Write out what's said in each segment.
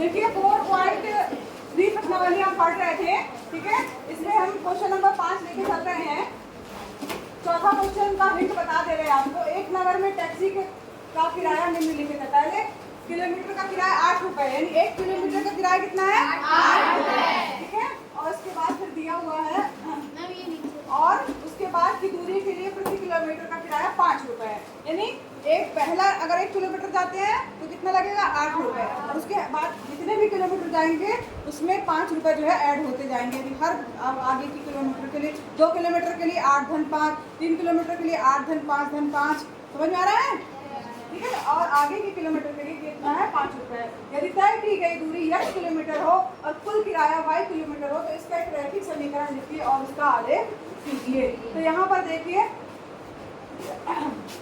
देखिए 4.3 प्रश्नावली हम पढ़ रहे थे, ठीक है। इसमें हम क्वेश्चन नंबर 5 लेके चल रहे हैं। चौथा क्वेश्चन का हिंट बता दे रहे हैं आपको। एक नगर में टैक्सी का किराया निम्नलिखित है। पहले किलोमीटर का किराया 8 रुपए, यानी 1 किलोमीटर का किराया कितना है? 8 रुपए, ठीक है। और उसके बाद फिर दिया हुआ है और उसके बाद की दूरी के लिए प्रति किलोमीटर का किराया 5 रुपए है। यानी एक पहला अगर 1 किलोमीटर जाते हैं तो कितना लगेगा? 8 रुपए। और उसके बाद जितने भी किलोमीटर जाएंगे उसमें 5 रुपए जो है ऐड होते जाएंगे। अभी हर आगे की किलोमीटर के लिए 2 किलोमीटर के लिए 8 धन 5, 3 किलोमीटर के लिए 8 धन 5 धन 5, समझ में आ रहा है? ठीक है। और आगे के किलोमीटर के लिए कितना है? 5 रुपए। यदि तय की गई दूरी x किलोमीटर हो और कुल किराया y किलोमीटर हो तो इसका एक रैखिक समीकरण लिखिए और उसका आलेख कीजिए। तो यहाँ पर देखिए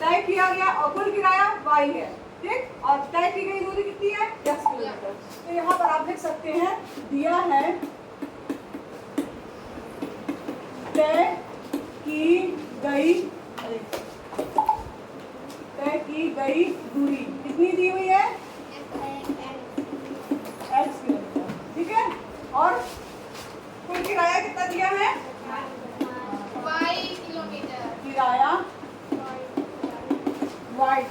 तय किया गया और कुल किराया y है, ठीक, और तय की गई दूरी कितनी है? 10 किलोमीटर। तो यहाँ पर आप लिख सकते हैं दिया है तय की गई दूरी कितनी दी हुई है? x किलोमीटर, ठीक है। और कुल किराया कितना दिया है? y kilometre. किराया y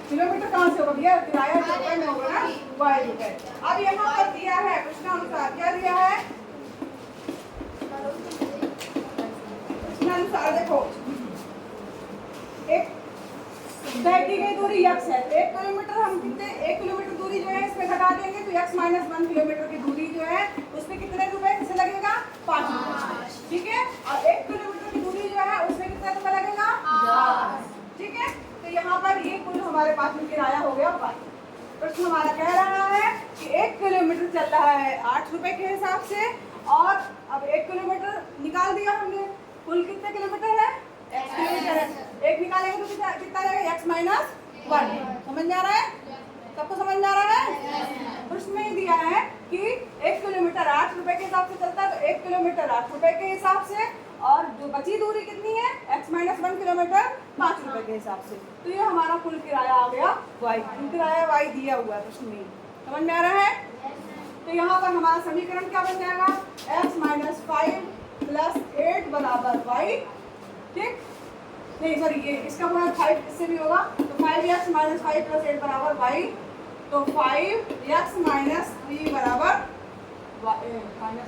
किलोमीटर कहाँ से होगा भैया? किराया रुपए में होगा ना, y रुपए। अब यहाँ पर दिया है प्रश्नानुसार, क्या दिया है? प्रश्नानुसार देखो एक तय की गई दूरी x है। 1 किलोमीटर हम कितने 1 किलोमीटर दूरी जो है इसमें घटा देंगे तो x माइनस 1 किलोमीटर की दूरी जो है उसमें कितने रुपए से लगेगा? 5 रुपए, ठीक है। और 1 किलोमीटर की दूरी जो है उसमें कितना रुपए लगेगा? 10, ठीक है। तो यहाँ पर ये कुल हमारे पास में किराया हो गया y। प्रश्न हमारा कह रहा है कि 1 किलोमीटर चल रहा है 8 रुपए के हिसाब से और अब 1 किलोमीटर निकाल दिया हमने। कुल कितने किलोमीटर है? x किलोमीटर है। एक निकालेंगे तो कितना जाएगा? x minus 1। समझ में आ रहा है? सबको समझ में आ रहा है? प्रश्न में दिया है कि 1 किलोमीटर 8 रुपए के हिसाब से चलता है तो 1 किलोमीटर 8 रुपए के हिसाब से और जो बची दूरी कितनी है? x माइनस 1 किलोमीटर 5 रुपए के हिसाब से। तो ये हमारा कुल किराया आ गया y। कुल किराया y दिया हुआ है प्रश्न में। समझ में आ रहा है? तो यहाँ पर हमारा समीकरण क्या बन जाएगा? x माइनस 5 प्लस 8 बराबर y, ठीक। नहीं सॉरी, ये इसका पूरा 5 इससे भी होगा तो 5x माइनस 5 प्लस 8 बराबर y। तो 5x माइनस 3 बराबर माइनस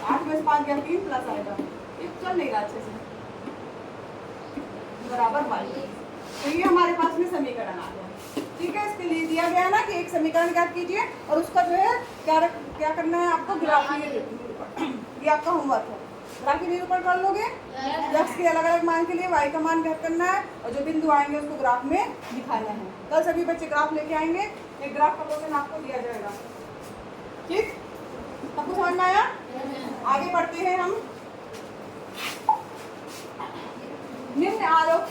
8 में से 5 गया 3 प्लस आएगा, ये चल नहीं रहा अच्छे से, बराबर y। तो ये हमारे पास में समीकरण आ गया, ठीक है। इसके लिए दिया गया ना कि एक समीकरण ज्ञात कीजिए और उसका जो है क्या करना है आपको? ग्राफीय निरूपण। ये आपका होमवर्क है। ग्राफीय निरूपण कर लोगे? x के अलग अलग मान के लिए y का मान ज्ञात करना है और जो बिंदु आएंगे उसको ग्राफ में दिखाना है। कल सभी बच्चे ग्राफ लेके आएंगे, एक ग्राफ का क्वेश्चन आपको दिया जाएगा, ठीक। सबको समझ में आया? आगे बढ़ते हैं हम। निम्न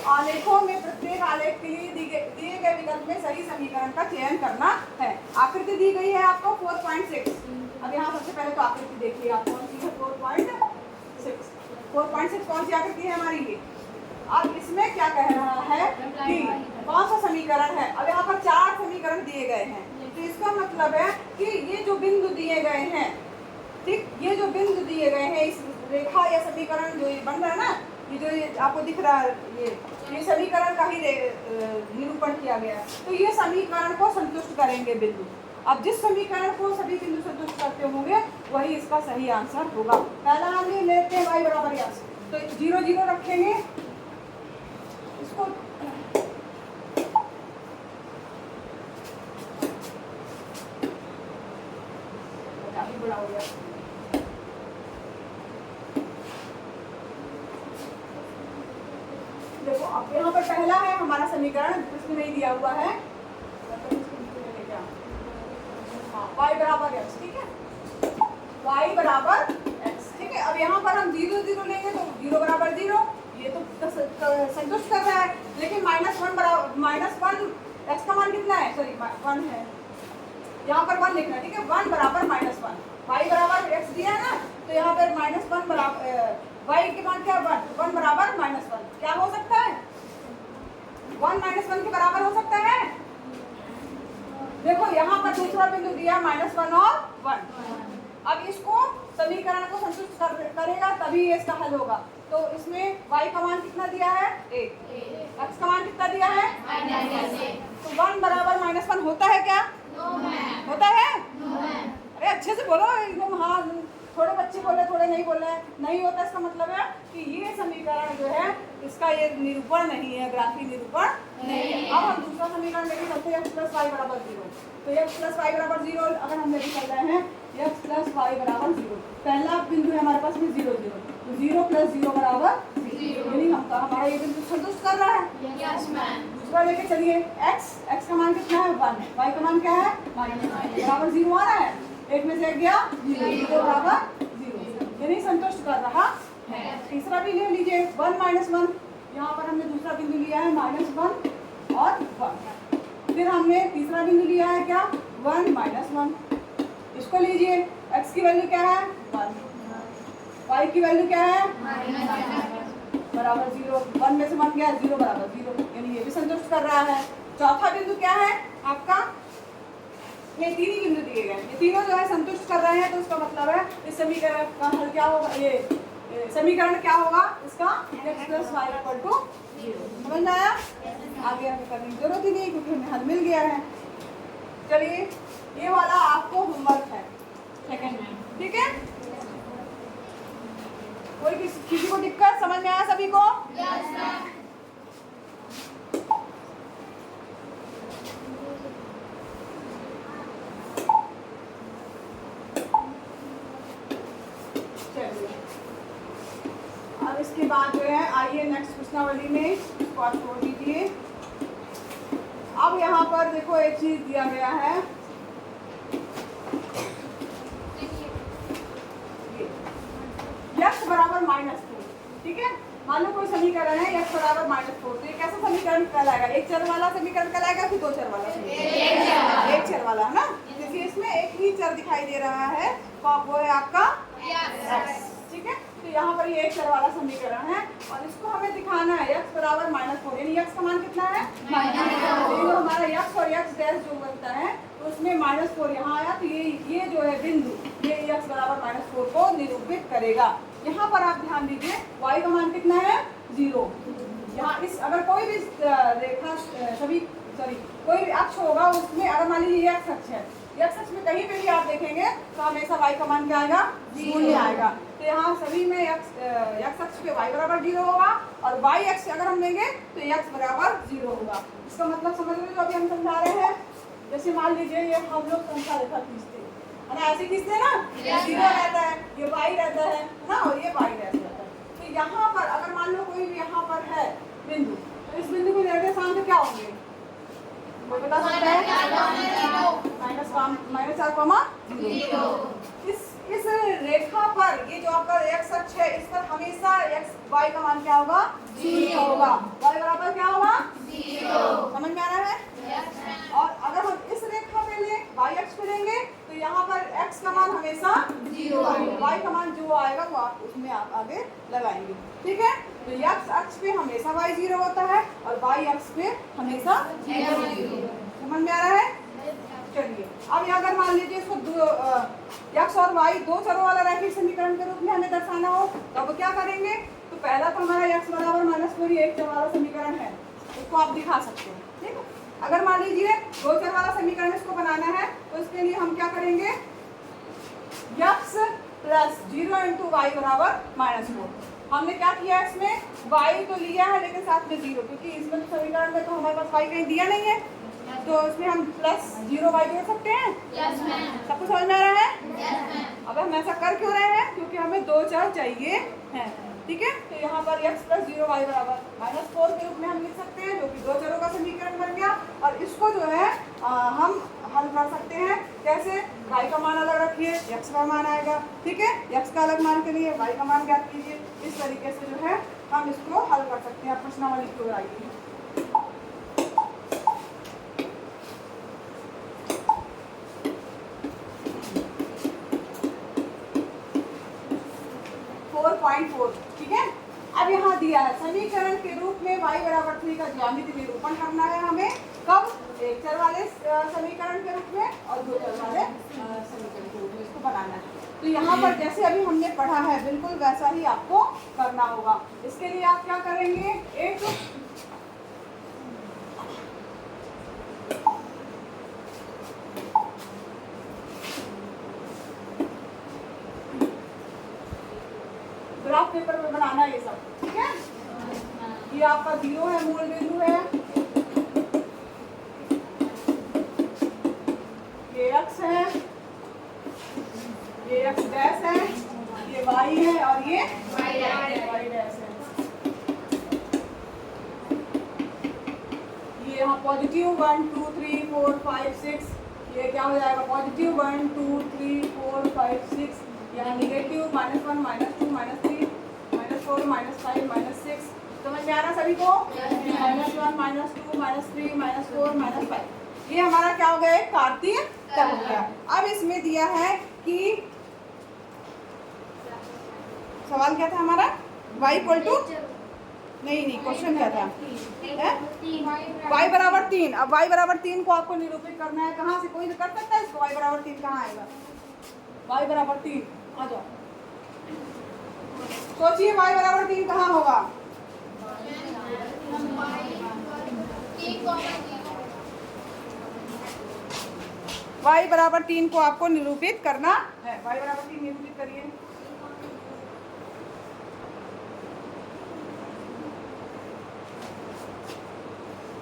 आलेखों में प्रत्येक आलेख के लिए दिए गए विकल्प में सही समीकरण का चयन करना है। आकृति दी गई है आपको 4.6। अब यहाँ सबसे पहले तो आकृति देखिए आप कौन सी है? 4.6 कौन सी आकृति है हमारी ये? अब इसमें क्या कह रहा है कि कौन सा समीकरण है? अब यहाँ पर 4 समीकरण दिए गए हैं तो इसका मतलब है कि ये जो बिंदु दिए गए हैं, ठीक, ये जो बिंदु दिए गए हैं इस रेखा या समीकरण जो ये बन रहा है ना, ये जो आपको दिख रहा है ये समीकरण का ही निरूपण किया गया है। तो ये समीकरण को संतुष्ट करेंगे बिंदु। अब जिस समीकरण को सभी बिंदु संतुष्ट करते होंगे वही इसका सही आंसर होगा। पहला हम ये लेते हैं y बराबर x, तो 0 0 रखेंगे इसको, काफी बड़ा हो गया। देखो अब यहाँ पर पहला है हमारा समीकरण, प्रश्न नहीं दिया हुआ है, y बराबर x, ठीक है, y बराबर x, ठीक है। अब यहाँ पर हम 0 0 लेंगे तो 0 बराबर 0, ये तो संतुष्ट कर रहा है। लेकिन -1 बराबर -1 x का मान कितना है? सॉरी 1 है, यहाँ पर 1 लिखना है, ठीक है। 1 बराबर -1, y बराबर x दिया है ना, तो यहाँ पर -1 बराबर y के मान क्या? 1 बराबर -1 क्या हो सकता है? 1 -1 के बराबर हो सकता है? देखो यहाँ पर दूसरा बिंदु दिया -1 और 1। अब इसको समीकरण को संतुष्ट करेगा तभी ये इसका हल होगा। तो इसमें y का मान कितना दिया है 1, x का मान कितना दिया है तो 1 बराबर -1 होता है क्या? होता है? अरे अच्छे से बोलो एकदम। हाँ, थोड़े बच्चे बोले थोड़े नहीं बोल रहे हैं। नहीं होता इसका मतलब है कि ये समीकरण जो है इसका ये निरूपण नहीं है, ग्राफी निरूपण नहीं है। अब हम दूसरा समीकरण लेके चलते हैं x + y = 0। तो x + y = 0 अगर हम लेके चल रहे हैं x + y = 0, पहला बिंदु है हमारे पास में 0 0, तो 0 + 0 = 0, यानी हमारा ये बिंदु संतुष्ट कर रहा है। दूसरा लेके चलिए x का मान कितना है 1, y का मान क्या है बराबर 0 आ रहा है। एक में से एक गया 0 बराबर 0, यानी संतुष्ट कर रहा है। तीसरा भी ले लीजिए 1 - 1, यहाँ पर हमने दूसरा बिंदु लिया है -1 और 1। फिर हमने तीसरा बिंदु लिया है क्या 1 - 1। इसको लीजिए, x की वैल्यू क्या है 1, y की वैल्यू क्या है बराबर 0। 1 में से 1 गया 0 बराबर 0, यानी ये भी संतुष्ट कर रहा है। चौथा बिंदु क्या है आपका, ये तीन ही बिंदु दिए गए, ये तीनों जो है संतुष्ट कर रहे हैं। तो इसका मतलब है इस समीकरण का हल क्या होगा, ये समीकरण क्या होगा इसका x + y = 0। समझ में आया? आगे आगे करने की जरूरत ही नहीं क्योंकि हमें हल मिल गया है। चलिए ये वाला आपको होमवर्क है सेकंड में, ठीक है? कोई किसी को दिक्कत समझ में आया सभी को? अब इसके बाद जो है आइए नेक्स्ट प्रश्नावली में इसको आप छोड़ दीजिए। अब यहाँ पर देखो एक चीज दिया गया है, x बराबर -4, ठीक है? मान लो कोई समीकरण है x बराबर -4, तो ये कैसा समीकरण कहलाएगा? एक चर वाला समीकरण कहलाएगा कि दो चर वाला समीकरण? एक चर वाला है ना, क्योंकि इसमें एक ही चर दिखाई दे रहा है, वो है आपका x, ठीक है? तो यहाँ पर ये एक चर वाला समीकरण है और इसको हमें दिखाना है x बराबर -4, यानी x का मान कितना है -4। हमारा x और x डैश जो बनता है तो उसमें -4 यहाँ आया, तो ये जो है बिंदु ये x बराबर -4 को निरूपित करेगा। यहाँ पर आप ध्यान दीजिए y का मान कितना है 0। यहाँ इस अगर कोई भी रेखा कोई भी अक्ष होगा उसमें अगर मान लीजिए ये x अक्ष है, x अक्ष में कहीं पे भी आप देखेंगे तो हमेशा y का मान क्या आएगा 0 आएगा। तो यहाँ सभी में x अक्ष पे y बराबर 0 होगा और y अक्ष अगर हम लेंगे तो x बराबर 0 होगा। इसका मतलब समझ रहे हो? अभी हम समझा रहे हैं, जैसे मान लीजिए ये हम लोग संख्या रेखा खींचते हैं ना, ऐसे खींचते हैं ना, 0 रहता है, ये y रहता है ना, और ये y रहता है। तो यहाँ पर अगर मान लो कोई भी यहाँ पर है बिंदु, तो इस बिंदु के निर्देशांक क्या होंगे? कोई बता सकता है? -4, इस रेखा पर ये जो आपका x अक्ष है इस पर हमेशा y का मान क्या होगा 0 होगा। y बराबर क्या होगा 0। समझ में आ रहा है? और अगर हम इस रेखा पे ले y अक्ष पे लेंगे तो यहाँ पर x का मान हमेशा 0 आएगा, y का मान जो आएगा वो आप उसमें आप आगे लगाएंगे, ठीक है? तो x अक्ष पे हमेशा y 0 होता है और y अक्ष पे हमेशा 0। समझ में आ रहा है? चलिए अब अगर मान लीजिए इसको x और y दो चरों वाला रैखिक समीकरण के रूप में हमें दर्शाना हो तो अब क्या करेंगे? तो पहला तो हमारा x बराबर -4 एक चर वाला समीकरण है, इसको आप दिखा सकते हैं, ठीक है? अगर मान लीजिए दो चर वाला समीकरण इसको बनाना है तो इसके लिए हम क्या करेंगे? x + 0 × y बराबर -4। हमने क्या किया इसमें y तो लिया है लेकिन साथ में 0, क्योंकि इसमें समीकरण में तो हमारे पास y कहीं दिया नहीं है, तो इसमें हम +0y जोड़ सकते हैं। सब कुछ समझ में आ रहा है? अब हम ऐसा कर क्यों रहे हैं? क्योंकि हमें दो चर चाहिए हैं, ठीक है? तो यहाँ पर x + 0y बराबर -4 के रूप में हम लिख सकते हैं, जो कि दो चरों का समीकरण बन गया। और इसको जो है हम हल कर सकते हैं कैसे? y का मान अलग रखिए, x का मान आएगा, ठीक है? x का अलग मान के लिए y का मान ज्ञात कीजिए। इस तरीके से जो है हम इसको हल कर सकते हैं। प्रश्नावली की ओर आइए। 4.4, ठीक है? अब यहाँ दिया है समीकरण के रूप में y बराबर 3 का ज्यामितीय निरूपण करना है हमें। कब? एक चर वाले समीकरण के रूप में और दो चर वाले समीकरण के रूप में इसको बनाना है। तो यहाँ पर जैसे अभी हमने पढ़ा है बिल्कुल वैसा ही आपको करना होगा। इसके लिए आप क्या करेंगे, एक ग्राफ पेपर में बनाना है ये सब, ठीक है। ये आपका 0 है, मूल बिंदु है, ये x है, ये x डैश है, ये y है और ये y डैश है। ये यहाँ पॉजिटिव 1 2 3 4 5 6, ये क्या हो जाएगा पॉजिटिव 1 2 3 4 5 6, यहाँ निगेटिव -1 -2 -3 -4 -5 -6। समझ में आ रहा सभी को? -1 -2 -3 -4 -5। ये हमारा क्या हो गया, एक कार्तीय तल हो गया। अब इसमें दिया है कि सवाल क्या था हमारा, y इक्वल टू नहीं क्वेश्चन क्या था, y बराबर 3। अब y बराबर 3 को आपको निरूपित करना है। कहाँ से कोई कर सकता है इसको? y बराबर 3 कहाँ आएगा? y बराबर 3 आ जाओ, सोचिए y बराबर 3 कहाँ होगा? y बराबर 3 को आपको निरूपित करना है। y बराबर 3 निरूपित करिए।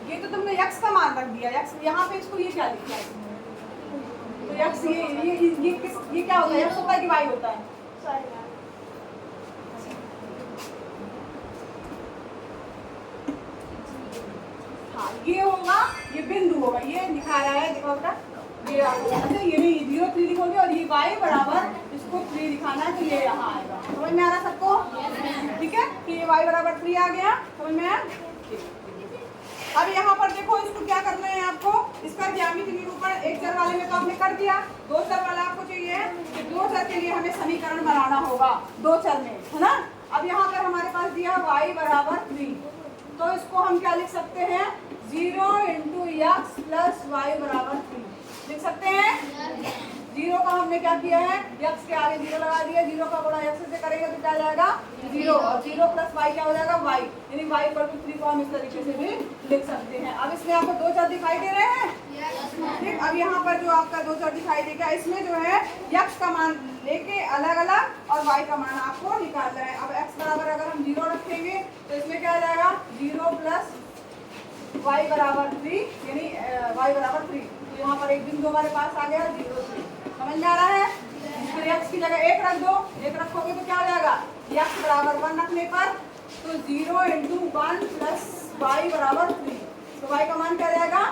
ये तो तुमने x का मान रख दिया, x यहाँ पे इसको ये क्या लिखा है? तो x ये क्या होता है? x होता है कि y होता है? हाँ ये होगा, ये बिंदु होगा, ये दिखा रहा है, देखो बेटा ये अच्छा ये नहीं 0 3 लिखोगे और ये y बराबर इसको 3 दिखाना है, तो ये यहाँ आएगा। समझ में आ रहा सबको? ठीक है कि ये y बराबर 3 आ गया, समझ में आया? अब यहाँ पर देखो इसको क्या करना है आपको, इसका ज्यामिति निरूपण एक चर वाले में तो आपने कर दिया, दो चर वाला आपको चाहिए कि दो चर के लिए हमें समीकरण बनाना होगा दो चर में, है ना। अब यहाँ पर हमारे पास दिया y बराबर 3, तो इसको हम क्या लिख सकते हैं, 0 × x + y बराबर 3 लिख सकते हैं। 0 का हमने क्या किया है, x के आगे 0 लगा दिया, 0 का गुणा x से करेंगे तो क्या जाएगा 0 और 0 + y क्या हो जाएगा y, यानी y = 3 को हम इस तरीके से भी लिख सकते हैं। अब इसमें आपको दो चर दिखाई दे रहे हैं, ठीक। अब यहाँ पर जो आपका दो चर दिखाई देगा, इसमें जो है x का मान लेके अलग अलग और y का मान आपको निकालना है। अब x बराबर अगर हम 0 रखेंगे तो इसमें क्या आ जाएगा 0 + y बराबर 3, यानी y बराबर 3। तो यहाँ पर एक बिंदु हमारे पास आ गया 0 3। समझ में आ रहा है? फिर x की जगह 1 रख दो, 1 रखोगे तो क्या हो जाएगा, x बराबर 1 रखने पर तो 0 × 1 + y बराबर 3, तो y का मान क्या रहेगा,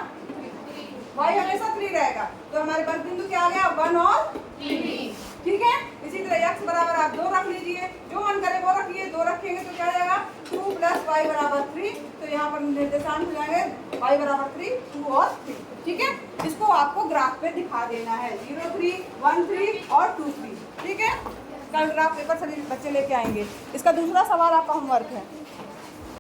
y हमेशा 3 रहेगा। तो हमारे पास बिंदु क्या आ गया 1 और 3, ठीक है। इसी तरह x बराबर आप 2 रख लीजिए, जो मन करे वो रखिए, 2 रखेंगे तो क्या जाएगा 2 + y बराबर 3, तो यहाँ पर निर्देशांक हो जाएंगे y बराबर 3 2 और 3, ठीक है। इसको आपको ग्राफ पे दिखा देना है 0 3 1 3 और 2 3, ठीक है। कल ग्राफ पेपर सभी बच्चे लेके आएंगे। इसका दूसरा सवाल आपका होमवर्क है।